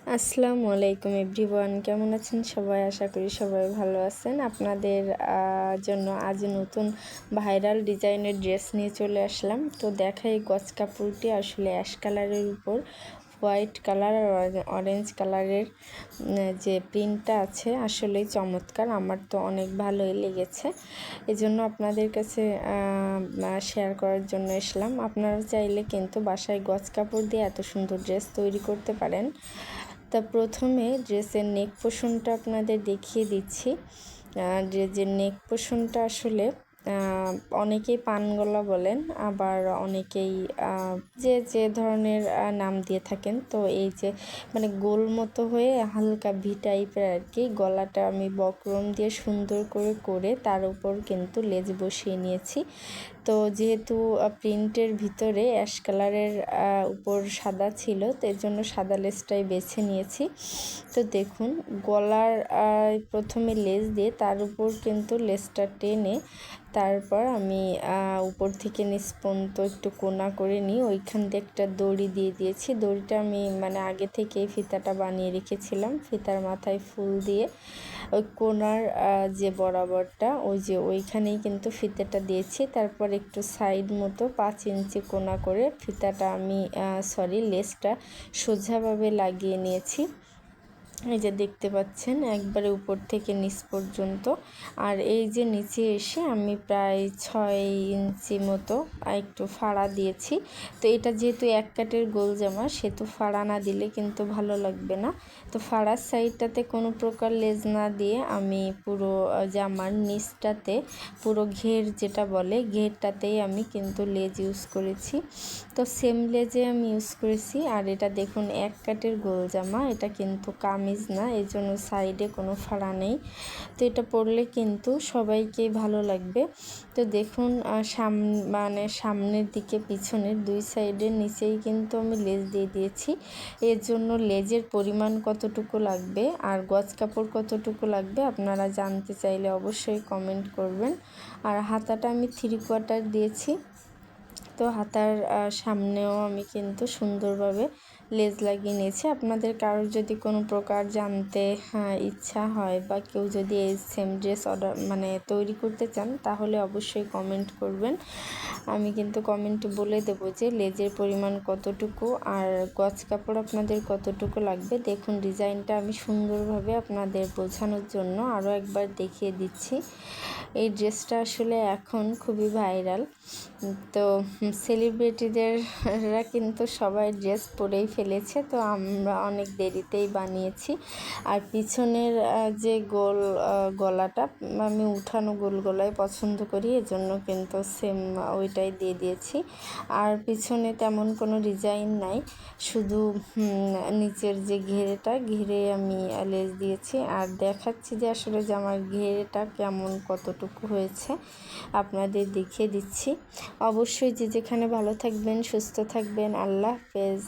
আসসালামু আলাইকুম এভরিওয়ান, কেমন আছেন সবাই? আশা করি সবাই ভালো আছেন। আপনাদের জন্য আজ নতুন ভাইরাল ডিজাইনের ড্রেস নিয়ে চলে আসলাম। তো দেখাই গজ কাপড়টি আসলে অ্যাশ কালারের উপর হোয়াইট কালার আর অরেঞ্জ কালারের যে প্রিন্টটা আছে আসলেই চমৎকার। আমার তো অনেক ভালোই লেগেছে, এজন্য আপনাদের কাছে শেয়ার করার জন্য এসলাম। আপনারা চাইলে কিন্তু বাসায় গজ কাপড় দিয়ে এত সুন্দর ড্রেস তৈরি করতে পারেন। তা প্রথমে ড্রেসের নেক পোর্শনটা আপনাদের দেখিয়ে দিচ্ছি। ড্রেসের নেক পোর্শনটা আসলে অনেকেই পান গলা বলেন, আবার অনেকেই যে যে ধরনের নাম দিয়ে থাকেন। তো এই যে মানে গোল মতো হয়ে হালকা ভি টাইপের আর কি, গলাটা আমি বক্রম দিয়ে সুন্দর করে তার উপর কিন্তু লেজ বসিয়ে নিয়েছি। তো যেহেতু প্রিন্টের ভিতরে অ্যাশ কালারের উপর সাদা ছিল, তো এর জন্য সাদা লেসটাই বেছে নিয়েছি। তো দেখুন, গলার প্রথমে লেস দিয়ে তার উপর কিন্তু লেসটা টেনে তারপর আমি উপর থেকে নিচ পর্যন্ত একটু কোনা করে নিই। ওইখান দিয়ে একটা দড়ি দিয়ে দিয়েছি। দড়িটা আমি মানে আগে থেকেই ফিতাটা বানিয়ে রেখেছিলাম। ফিতার মাথায় ফুল দিয়ে ওই কোনার যে বরাবরটা ওইখানেই কিন্তু ফিতাটা দিয়েছি। তারপর একটু সাইড মতো 5 ইঞ্চি কোনা করে ফিতাটা আমি লেসটা সোজাভাবে লাগিয়ে নিয়েছি। এই যে দেখতে পাচ্ছেন একবারে উপর থেকে নিচ পর্যন্ত। আর এই যে নিচে এসে আমি প্রায় 6 ইঞ্চি মতো একটু ফাড়া দিয়েছি। তো এটা যেহেতু এক কাটের গোল জামা, সেহেতু ফাড়া না দিলে কিন্তু ভালো লাগবে না। তো ফাড়ার সাইডটাতে কোনো প্রকার লেজ না দিয়ে আমি পুরো জামার নিচটাতে পুরো ঘের যেটা বলে ঘেরটাতেই আমি কিন্তু লেজ ইউজ করেছি। তো সেম লেজে আমি ইউজ করেছি। আর এটা দেখুন এক কাটের গোল জামা, এটা কিন্তু কামিজ না, এই জন্য সাইডে কোনো ফাড়া নেই। তো এটা পরলে কিন্তু সবাইকেই ভালো লাগবে। তো দেখুন মানে সামনের দিকে পিছনের দুই সাইডের নিচেই কিন্তু আমি লেজ দিয়ে দিয়েছি। এর জন্য লেজের পরিমাণ কতটুকু লাগবে আর গজ কাপড় কতটুকু লাগবে আপনারা জানতে চাইলে অবশ্যই কমেন্ট করবেন। আর হাতাটা আমি 3/4 দিয়েছি। তো হাতার সামনেও আমি কিন্তু সুন্দরভাবে লেজ লাগিয়ে নিয়েছি। আপনাদের কারোর যদি কোনো প্রকার জানতে ইচ্ছা হয় বা কেউ যদি এই সেম ড্রেস অর্ডার মানে তৈরি করতে চান, তাহলে অবশ্যই কমেন্ট করবেন। আমি কিন্তু কমেন্টে বলে দেবো যে লেজের পরিমাণ কতটুকু আর গজ কাপড় আপনাদের কতটুকু লাগবে। দেখুন ডিজাইনটা আমি সুন্দরভাবে আপনাদের বোঝানোর জন্য আরও একবার দেখিয়ে দিচ্ছি। এই ড্রেসটা আসলে এখন খুবই ভাইরাল। তো সেলিব্রিটিদেররা কিন্তু সবাই ড্রেস পরেই ফেলেছে। তো আমরা অনেক দেরিতেই বানিয়েছি। আর পিছনের যে গোল গলাটা আমি উঠানো গোল গলায় পছন্দ করি, এজন্য কিন্তু সেম ওইটাই দিয়ে দিয়েছি। আর পিছনে তেমন কোনো ডিজাইন নাই, শুধু নিচের যে ঘিরে আমি লেস দিয়েছি। আর দেখাচ্ছি যে আসলে জামার ঘেরেটা কেমন কতটুকু হয়েছে আপনাদের দেখিয়ে দিচ্ছি। অবশ্যই যে যেখানে ভালো থাকবেন, সুস্থ থাকবেন। আল্লাহ হাফেজ।